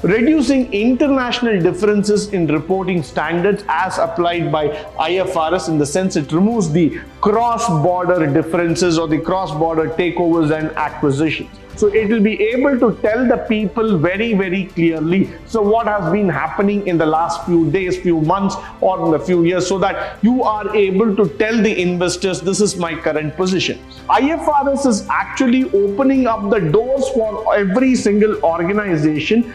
Reducing international differences in reporting standards as applied by IFRS, in the sense it removes the cross-border differences or the cross-border takeovers and acquisitions. So it will be able to tell the people very clearly what has been happening in the last few days, few months, or in a few years, so that you are able to tell the investors, this is my current position. IFRS is actually opening up the doors for every single organization.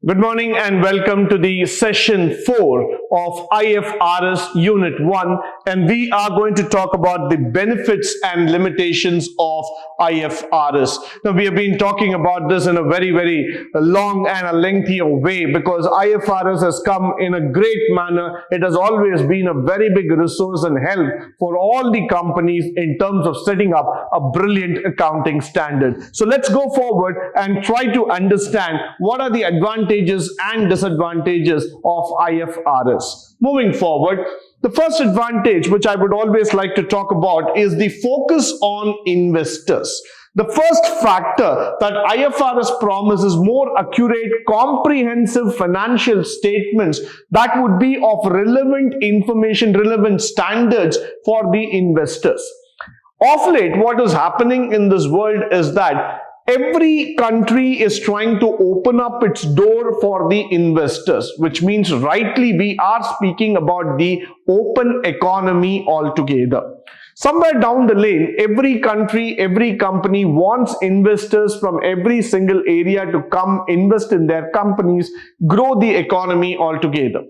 Good morning and welcome to the session 4 of IFRS Unit 1, and we are going to talk about the benefits and limitations of IFRS. Now, we have been talking about this in a very long and a lengthy way because IFRS has come in a great manner. It has always been a very big resource and help for all the companies in terms of setting up a brilliant accounting standard. So let's go forward and try to understand what are the advantages and disadvantages of IFRS. Moving forward, the first advantage which I would always like to talk about is the focus on investors. The first factor that IFRS promises more accurate, comprehensive financial statements that would be of relevant information, relevant standards for the investors. Of late, what is happening in this world is that every country is trying to open up its door for the investors, which means rightly we are speaking about the open economy altogether. Somewhere down the lane, every country, every company wants investors from every single area to come invest in their companies, grow the economy altogether.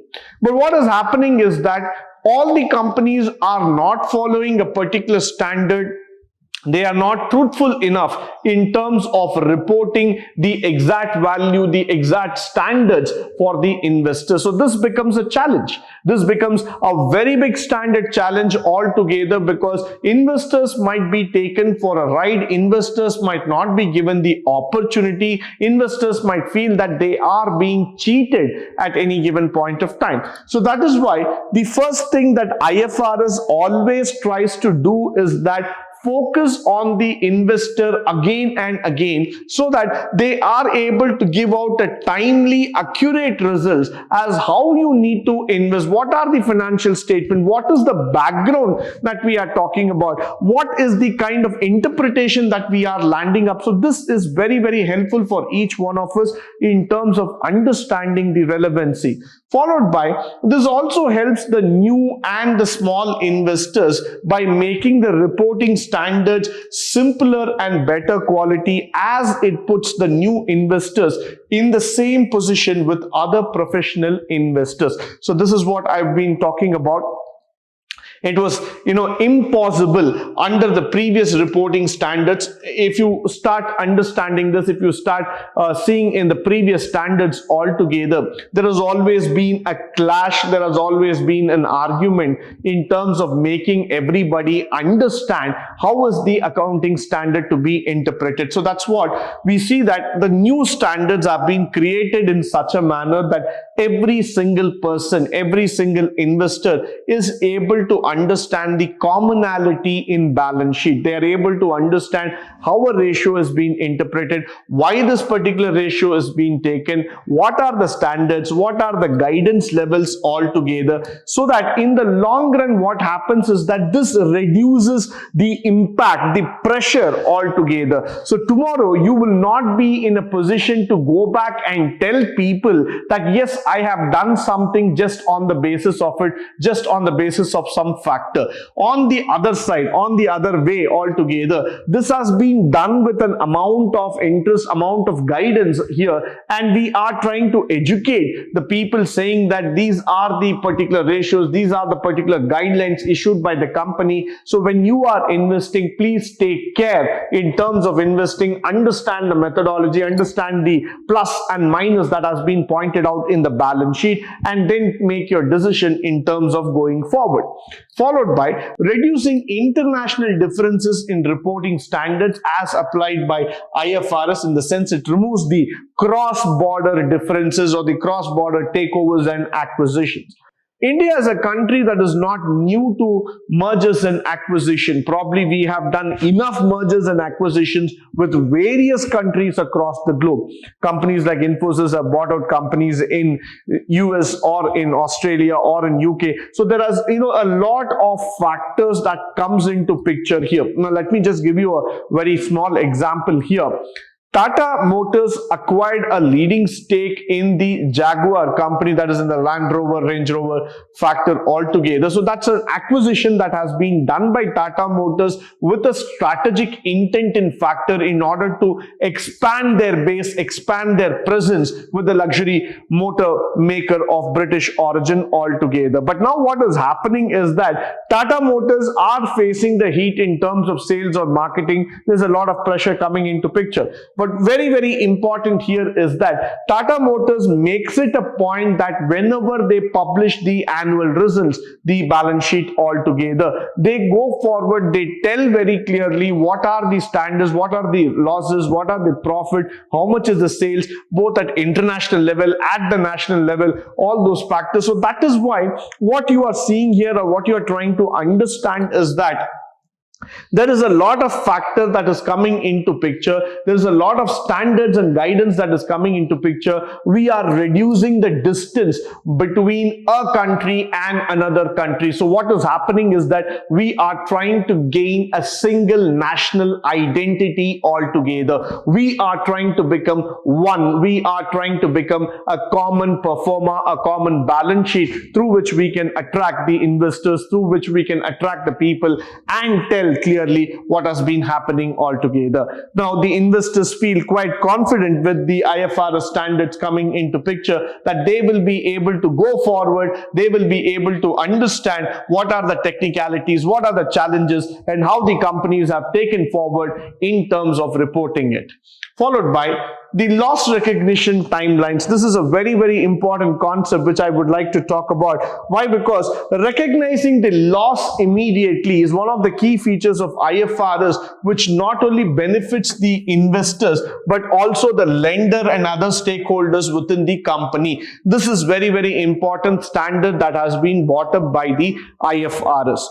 But what is happening is that all the companies are not following a particular standard. They are not truthful enough in terms of reporting the exact value, the exact standards for the investors. So this becomes a challenge. This becomes a very big standard challenge altogether because investors might be taken for a ride. Investors might not be given the opportunity. Investors might feel that they are being cheated at any given point of time. So that is why the first thing that IFRS always tries to do is that focus on the investor again and again so that they are able to give out a timely, accurate results as how you need to invest. What are the financial statement? What is the background that we are talking about? What is the kind of interpretation that we are landing up? So this is very helpful for each one of us in terms of understanding the relevancy. Followed by, this also helps the new and the small investors by making the reporting standards simpler and better quality, as it puts the new investors in the same position with other professional investors. So this is what I've been talking about. It was, impossible under the previous reporting standards. If you start understanding this, if you start seeing in the previous standards altogether, there has always been a clash. There has always been an argument in terms of making everybody understand how is the accounting standard to be interpreted. So that's what we see, that the new standards are being created in such a manner that every single person, every single investor is able to understand the commonality in balance sheet. They are able to understand how a ratio is being interpreted, why this particular ratio is being taken, what are the standards, what are the guidance levels altogether, so that in the long run what happens is that this reduces the impact, the pressure altogether. So tomorrow you will not be in a position to go back and tell people that yes, I have done something just on the basis of it, just on the basis of some factor. On the other side, on the other way altogether, this has been done with an amount of interest, amount of guidance here, and we are trying to educate the people, saying that these are the particular ratios, these are the particular guidelines issued by the company. So when you are investing, please take care in terms of investing, understand the methodology, understand the plus and minus that has been pointed out in the balance sheet, and then make your decision in terms of going forward. Followed by reducing international differences in reporting standards as applied by IFRS, in the sense it removes the cross-border differences or the cross-border takeovers and acquisitions. India is a country that is not new to mergers and acquisition. Probably we have done enough mergers and acquisitions with various countries across the globe. Companies like Infosys have bought out companies in US or in Australia or in UK. So there is, a lot of factors that comes into picture here. Now let me just give you a very small example here. Tata Motors acquired a leading stake in the Jaguar company, that is in the Land Rover, Range Rover factor altogether. So that's an acquisition that has been done by Tata Motors with a strategic intent in factor in order to expand their base, expand their presence with the luxury motor maker of British origin altogether. But now what is happening is that Tata Motors are facing the heat in terms of sales or marketing. There's a lot of pressure coming into picture. But very, very important here is that Tata Motors makes it a point that whenever they publish the annual results, the balance sheet altogether, they go forward, they tell very clearly what are the standards, what are the losses, what are the profit, how much is the sales, both at international level, at the national level, all those factors. So that is why what you are seeing here or what you are trying to understand is that there is a lot of factor that is coming into picture. There is a lot of standards and guidance that is coming into picture. We are reducing the distance between a country and another country. So what is happening is that we are trying to gain a single national identity altogether. We are trying to become one. We are trying to become a common performer, a common balance sheet through which we can attract the investors, through which we can attract the people and tell clearly what has been happening altogether. Now the investors feel quite confident with the IFRS standards coming into picture that they will be able to go forward, they will be able to understand what are the technicalities, what are the challenges, and how the companies have taken forward in terms of reporting it. Followed by the loss recognition timelines. This is a very, very important concept which I would like to talk about. Why? Because recognizing the loss immediately is one of the key features of IFRS, which not only benefits the investors but also the lender and other stakeholders within the company. This is very, very important standard that has been brought up by the IFRS.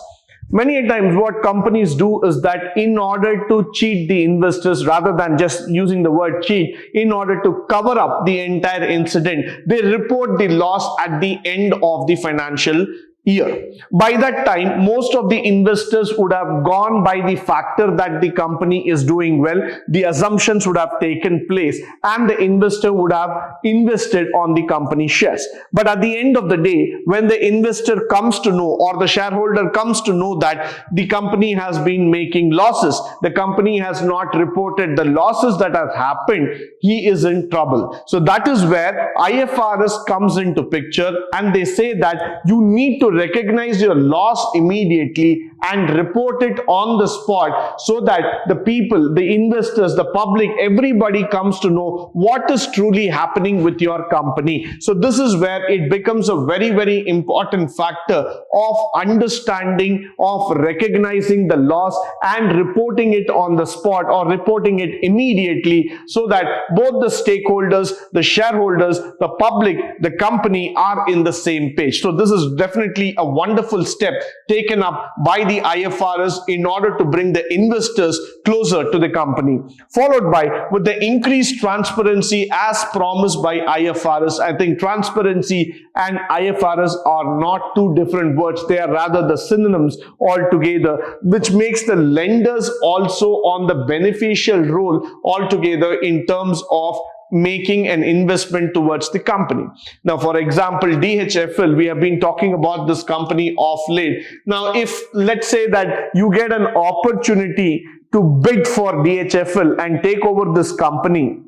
Many a times what companies do is that in order to cheat the investors, rather than just using the word cheat, in order to cover up the entire incident, they report the loss at the end of the financial year. By that time, most of the investors would have gone by the factor that the company is doing well, the assumptions would have taken place, and the investor would have invested on the company shares. But at the end of the day, when the investor comes to know, or the shareholder comes to know that the company has been making losses, the company has not reported the losses that have happened, he is in trouble. So that is where IFRS comes into picture, and they say that you need to recognize your loss immediately and report it on the spot, so that the people, the investors, the public, everybody comes to know what is truly happening with your company. So this is where it becomes a very, very important factor of understanding, of recognizing the loss and reporting it on the spot or reporting it immediately, so that both the stakeholders, the shareholders, the public, the company are in the same page. So this is definitely a wonderful step taken up by the IFRS in order to bring the investors closer to the company. Followed by with the increased transparency as promised by IFRS. I think transparency and IFRS are not two different words. They are rather the synonyms altogether, which makes the lenders also on the beneficial role altogether in terms of making an investment towards the company. Now, for example, DHFL, we have been talking about this company of late. Now, if let's say that you get an opportunity to bid for DHFL and take over this company,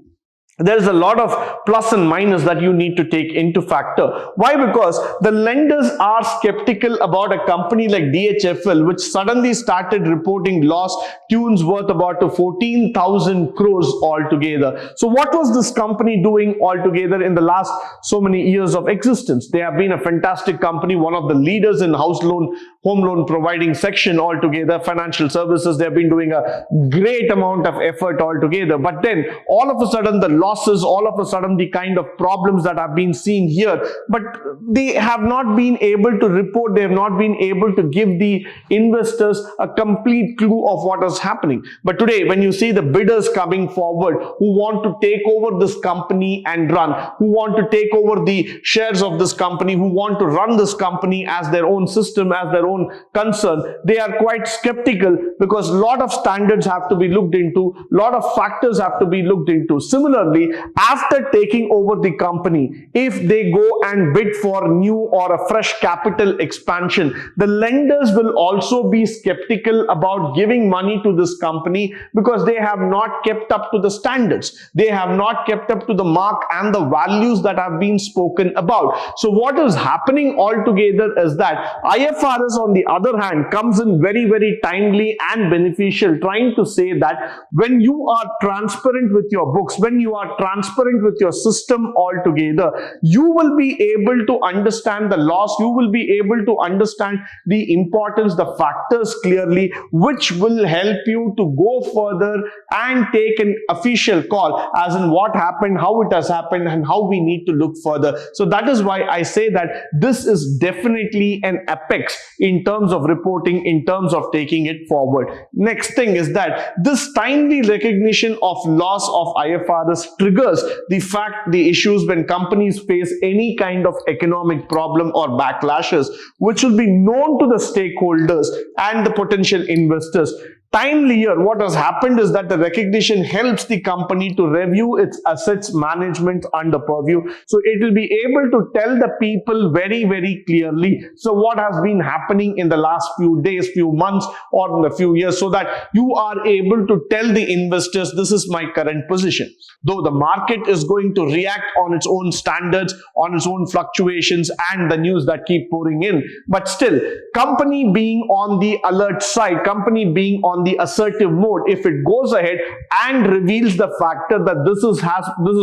there is a lot of plus and minus that you need to take into factor. Why? Because the lenders are skeptical about a company like DHFL, which suddenly started reporting loss tunes worth about 14,000 crores altogether. So what was this company doing altogether in the last so many years of existence? They have been a fantastic company, one of the leaders in home loan providing section altogether, financial services. They have been doing a great amount of effort altogether. But then all of a sudden the loss losses, all of a sudden the kind of problems that have been seen here, but they have not been able to report, they have not been able to give the investors a complete clue of what is happening. But today, when you see the bidders coming forward who want to take over this company and run, who want to take over the shares of this company, who want to run this company as their own system, as their own concern, they are quite skeptical because a lot of standards have to be looked into, a lot of factors have to be looked into. Similarly, after taking over the company, if they go and bid for new or a fresh capital expansion, the lenders will also be skeptical about giving money to this company because they have not kept up to the standards. They have not kept up to the mark and the values that have been spoken about. So what is happening altogether is that IFRS, on the other hand, comes in very, very timely and beneficial, trying to say that when you are transparent with your books, when you are transparent with your system altogether, you will be able to understand the loss, you will be able to understand the importance, the factors clearly, which will help you to go further and take an official call as in what happened, how it has happened, and how we need to look further. So that is why I say that this is definitely an apex in terms of reporting, in terms of taking it forward. Next thing is that this timely recognition of loss of IFRS triggers the issues when companies face any kind of economic problem or backlashes, which will be known to the stakeholders and the potential investors. Timely here, what has happened is that the recognition helps the company to review its assets management under purview. So it will be able to tell the people very, very clearly. So what has been happening in the last few days, few months, or in a few years, so that you are able to tell the investors, this is my current position. Though the market is going to react on its own standards, on its own fluctuations and the news that keep pouring in, but still, company being on the alert side, company being on the assertive mode, if it goes ahead and reveals the factor that this is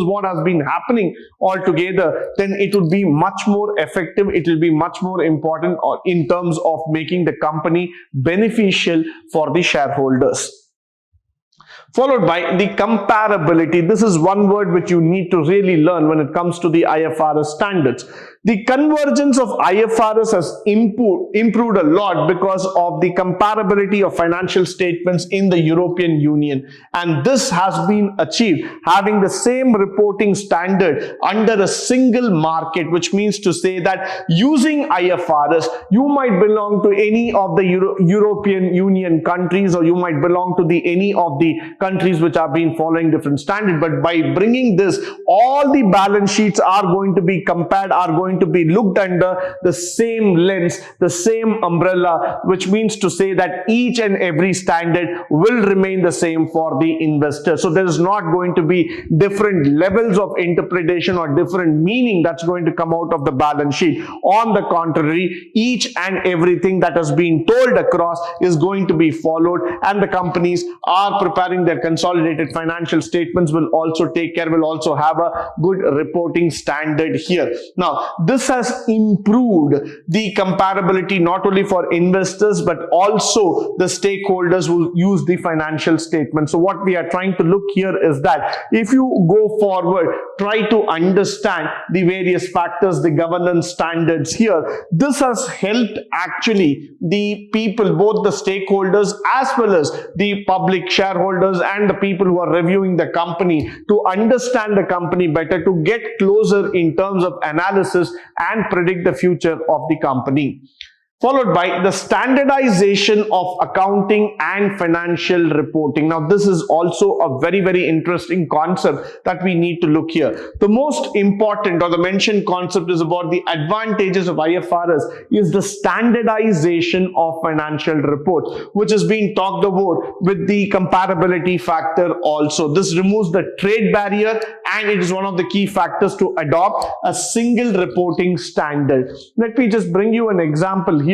what has been happening altogether, then it would be much more effective, it will be much more important in terms of making the company beneficial for the shareholders. Followed by the comparability. This is one word which you need to really learn when it comes to the IFRS standards. The convergence of IFRS has improved a lot because of the comparability of financial statements in the European Union, and this has been achieved having the same reporting standard under a single market, which means to say that using IFRS, you might belong to any of the European Union countries, or you might belong to any of the countries which have been following different standards, but by bringing this, all the balance sheets are going to be compared, are going to be looked under the same lens, the same umbrella, which means to say that each and every standard will remain the same for the investor. So there is not going to be different levels of interpretation or different meaning that's going to come out of the balance sheet. On the contrary, each and everything that has been told across is going to be followed, and the companies are preparing their consolidated financial statements will also take care, will also have a good reporting standard here. Now, this has improved the comparability not only for investors but also the stakeholders who use the financial statement. So what we are trying to look here is that if you go forward, try to understand the various factors, the governance standards here. This has helped actually the people, both the stakeholders as well as the public shareholders and the people who are reviewing the company, to understand the company better, to get closer in terms of analysis and predict the future of the company. Followed by the standardization of accounting and financial reporting. Now, this is also a very, very interesting concept that we need to look here. The most important or the mentioned concept is about the advantages of IFRS is the standardization of financial reports, which is being talked about with the comparability factor also. This removes the trade barrier, and it is one of the key factors to adopt a single reporting standard. Let me just bring you an example here.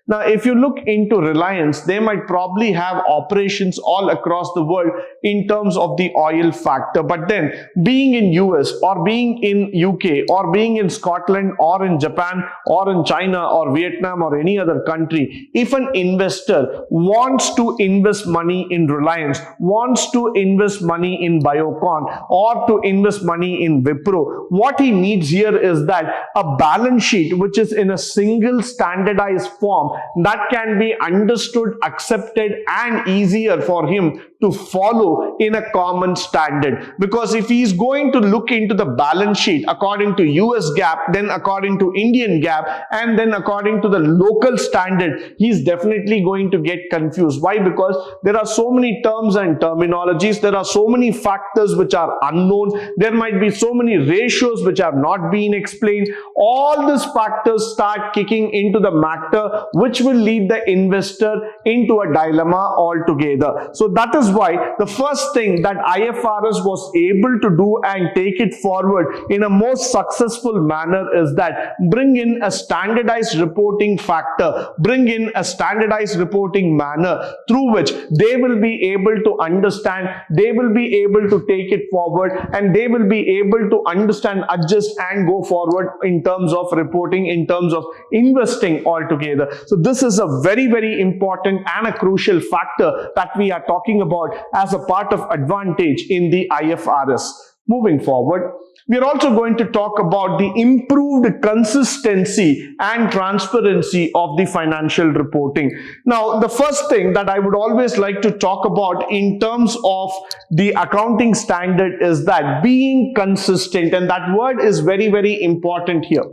Now, if you look into Reliance, they might probably have operations all across the world in terms of the oil factor, but then being in US or being in UK or being in Scotland or in Japan or in China or Vietnam or any other country, if an investor wants to invest money in Reliance, wants to invest money in Biocon, or to invest invest money in Wipro. What he needs here is that a balance sheet which is in a single standardized form that can be understood, accepted, and easier for him to follow in a common standard. Because if he is going to look into the balance sheet according to US GAAP, then according to Indian GAAP, and then according to the local standard, he is definitely going to get confused. Why? Because there are so many terms and terminologies, there are so many factors which are unknown, there might be so many ratios which have not been explained. All these factors start kicking into the matter, which will lead the investor into a dilemma altogether. So that is why the first thing that IFRS was able to do and take it forward in a most successful manner is that bring in a standardized reporting factor, bring in a standardized reporting manner through which they will be able to understand, they will be able to take it forward, and they will be able to understand, adjust, and go forward in terms of reporting, in terms of investing altogether. So this is a very, very important and a crucial factor that we are talking about as a part of advantage in the IFRS. Moving forward, we are also going to talk about the improved consistency and transparency of the financial reporting. Now, the first thing that I would always like to talk about in terms of the accounting standard is that being consistent, and that word is very, very important here.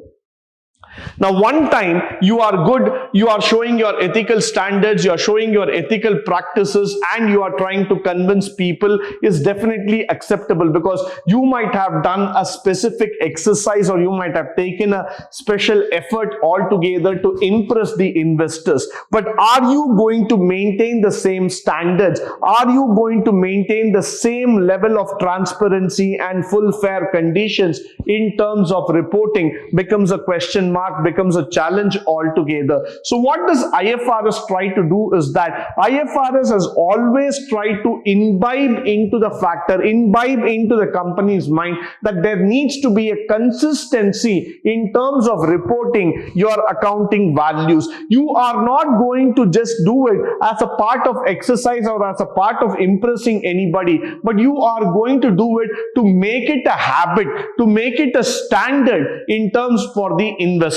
Now, one time you are good, you are showing your ethical standards, you are showing your ethical practices, and you are trying to convince people is definitely acceptable, because you might have done a specific exercise or you might have taken a special effort altogether to impress the investors. But are you going to maintain the same standards? Are you going to maintain the same level of transparency and full fair conditions in terms of reporting? Becomes a question mark, becomes a challenge altogether. So what does IFRS try to do is that IFRS has always tried to imbibe into the factor, imbibe into the company's mind that there needs to be a consistency in terms of reporting your accounting values. You are not going to just do it as a part of exercise or as a part of impressing anybody, but you are going to do it to make it a habit, to make it a standard in terms for the investor.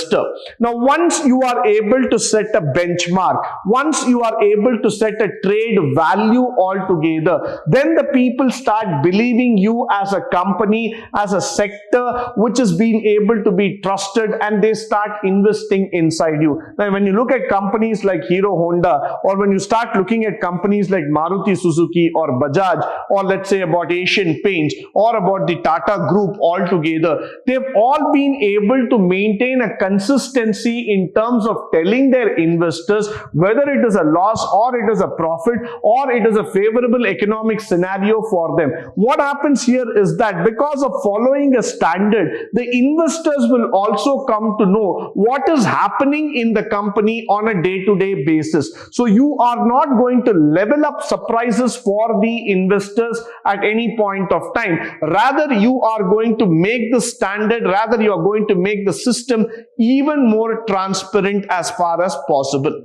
Now, once you are able to set a benchmark, once you are able to set a trade value altogether, then the people start believing you as a company, as a sector which is being able to be trusted, and they start investing inside you. Now, when you look at companies like Hero Honda, or when you start looking at companies like Maruti Suzuki or Bajaj, or let's say about Asian Paints or about the Tata Group altogether, they've all been able to maintain a consistency in terms of telling their investors whether it is a loss or it is a profit or it is a favorable economic scenario for them. What happens here is that because of following a standard, the investors will also come to know what is happening in the company on a day-to-day basis. So you are not going to level up surprises for the investors at any point of time. Rather, you are going to make the standard, rather you are going to make the system even more transparent as far as possible.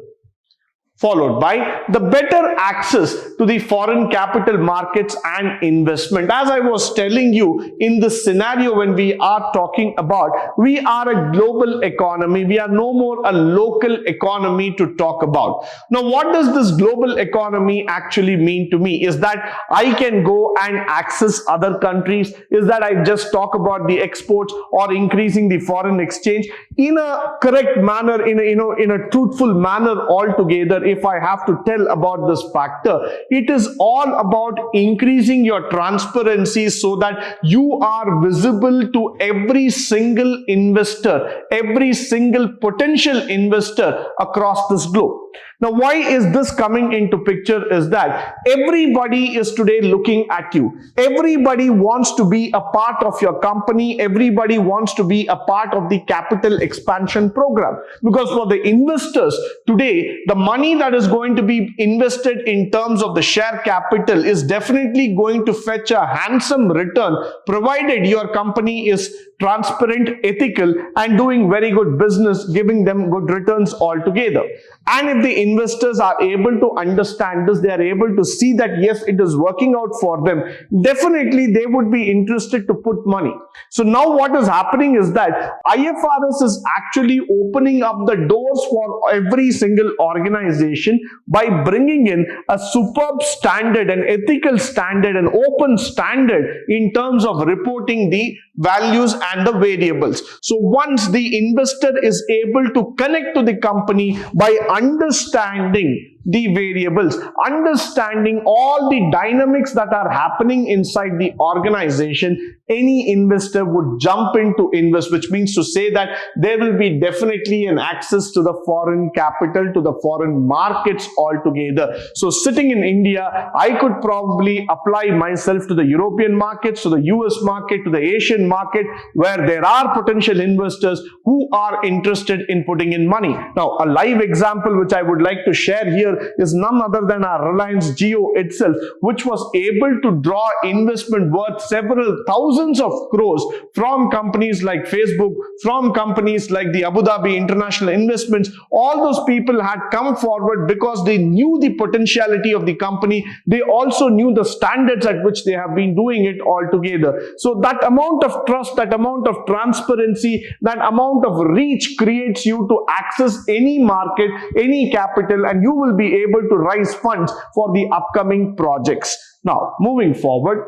Followed by the better access to the foreign capital markets and investment. As I was telling you, in this scenario, when we are talking about, we are a global economy, we are no more a local economy to talk about. Now, what does this global economy actually mean to me? Is that I can go and access other countries? Is that I just talk about the exports or increasing the foreign exchange in a correct manner, in a truthful manner altogether? If I have to tell about this factor, it is all about increasing your transparency so that you are visible to every single investor, every single potential investor across this globe. Now, why is this coming into picture is that everybody is today looking at you. Everybody wants to be a part of your company. Everybody wants to be a part of the capital expansion program. Because for the investors today, the money that is going to be invested in terms of the share capital is definitely going to fetch a handsome return, provided your company is transparent, ethical, and doing very good business, giving them good returns altogether. And if if the investors are able to understand this, they are able to see that yes, it is working out for them, definitely they would be interested to put money. So now what is happening is that IFRS is actually opening up the doors for every single organization by bringing in a superb standard, an ethical standard, an open standard in terms of reporting the values and the variables. So once the investor is able to connect to the company by understanding the variables, understanding all the dynamics that are happening inside the organization, any investor would jump in to invest, which means to say that there will be definitely an access to the foreign capital, to the foreign markets altogether. So sitting in India, I could probably apply myself to the European markets, to the US market, to the Asian market, where there are potential investors who are interested in putting in money. Now, a live example which I would like to share here is none other than our Reliance Jio itself, which was able to draw investment worth several thousands of crores from companies like Facebook, from companies like the Abu Dhabi International Investments. All those people had come forward because they knew the potentiality of the company. They also knew the standards at which they have been doing it all together. So that amount of trust, that amount of transparency, that amount of reach creates you to access any market, any capital, and you will be able to raise funds for the upcoming projects. Now, moving forward,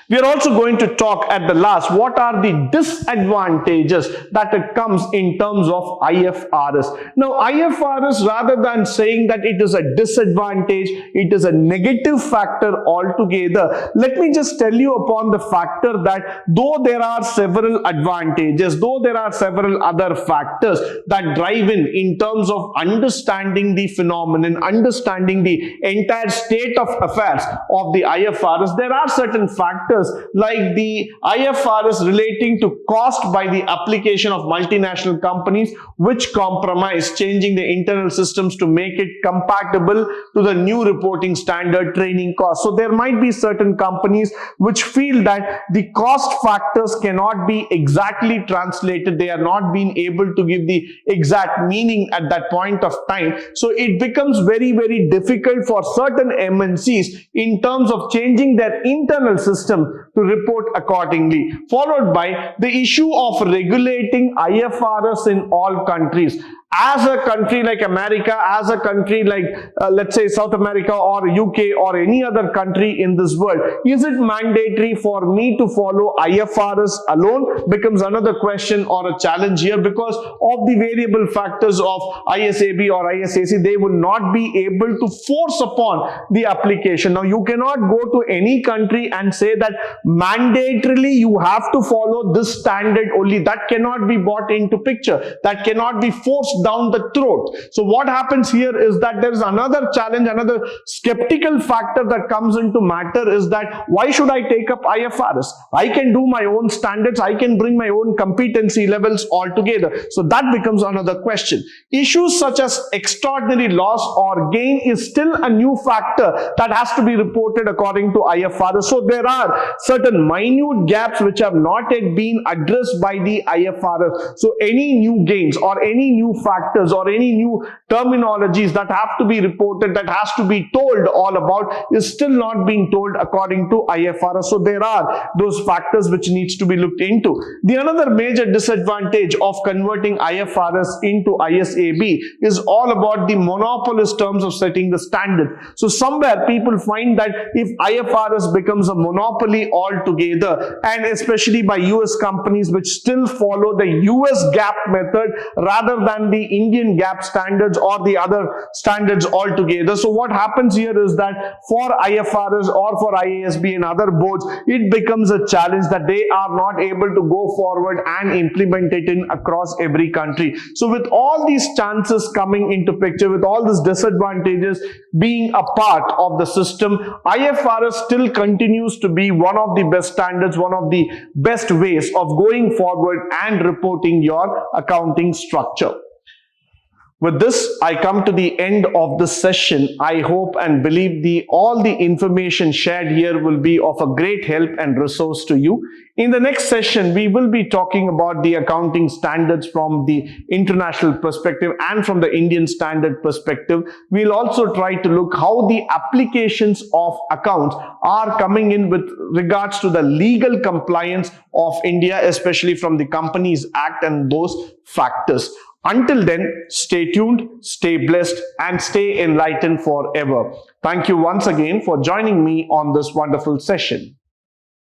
we are also going to talk at the last what are the disadvantages that it comes in terms of IFRS. Now, IFRS, rather than saying that it is a disadvantage, it is a negative factor altogether, let me just tell you upon the factor that though there are several advantages, though there are several other factors that drive in terms of understanding the phenomenon, understanding the entire state of affairs of the IFRS, there are certain factors like the IFRS relating to cost by the application of multinational companies, which compromise changing the internal systems to make it compatible to the new reporting standard, training costs. So there might be certain companies which feel that the cost factors cannot be exactly translated. They are not being able to give the exact meaning at that point of time. So it becomes very, very difficult for certain MNCs in terms of changing their internal system to report accordingly, followed by the issue of regulating IFRS in all countries. As a country like America, as a country like let's say South America or UK or any other country in this world, is it mandatory for me to follow IFRS alone? Becomes another question or a challenge here, because of the variable factors of ISAB or ISAC, they will not be able to force upon the application. Now, you cannot go to any country and say that mandatorily you have to follow this standard only. That cannot be brought into picture. That cannot be forced down the throat. So what happens here is that there is another challenge, another skeptical factor that comes into matter, is that why should I take up IFRS? I can do my own standards, I can bring my own competency levels altogether. So that becomes another question. Issues such as extraordinary loss or gain is still a new factor that has to be reported according to IFRS. So there are certain minute gaps which have not yet been addressed by the IFRS. So any new gains or any new factors or any new terminologies that have to be reported, that has to be told all about, is still not being told according to IFRS. So there are those factors which needs to be looked into. The another major disadvantage of converting IFRS into ISAB is all about the monopolist terms of setting the standard. So somewhere people find that if IFRS becomes a monopoly altogether, and especially by US companies which still follow the US GAAP method rather than the Indian GAAP standards or the other standards altogether. So what happens here is that for IFRS or for IASB and other boards, it becomes a challenge that they are not able to go forward and implement it in across every country. So with all these chances coming into picture, with all these disadvantages being a part of the system, IFRS still continues to be one of the best standards, one of the best ways of going forward and reporting your accounting structure. With this, I come to the end of this session. I hope and believe all the information shared here will be of a great help and resource to you. In the next session, we will be talking about the accounting standards from the international perspective and from the Indian standard perspective. We'll also try to look how the applications of accounts are coming in with regards to the legal compliance of India, especially from the Companies Act and those factors. Until then, stay tuned, stay blessed, and stay enlightened forever. Thank you once again for joining me on this wonderful session.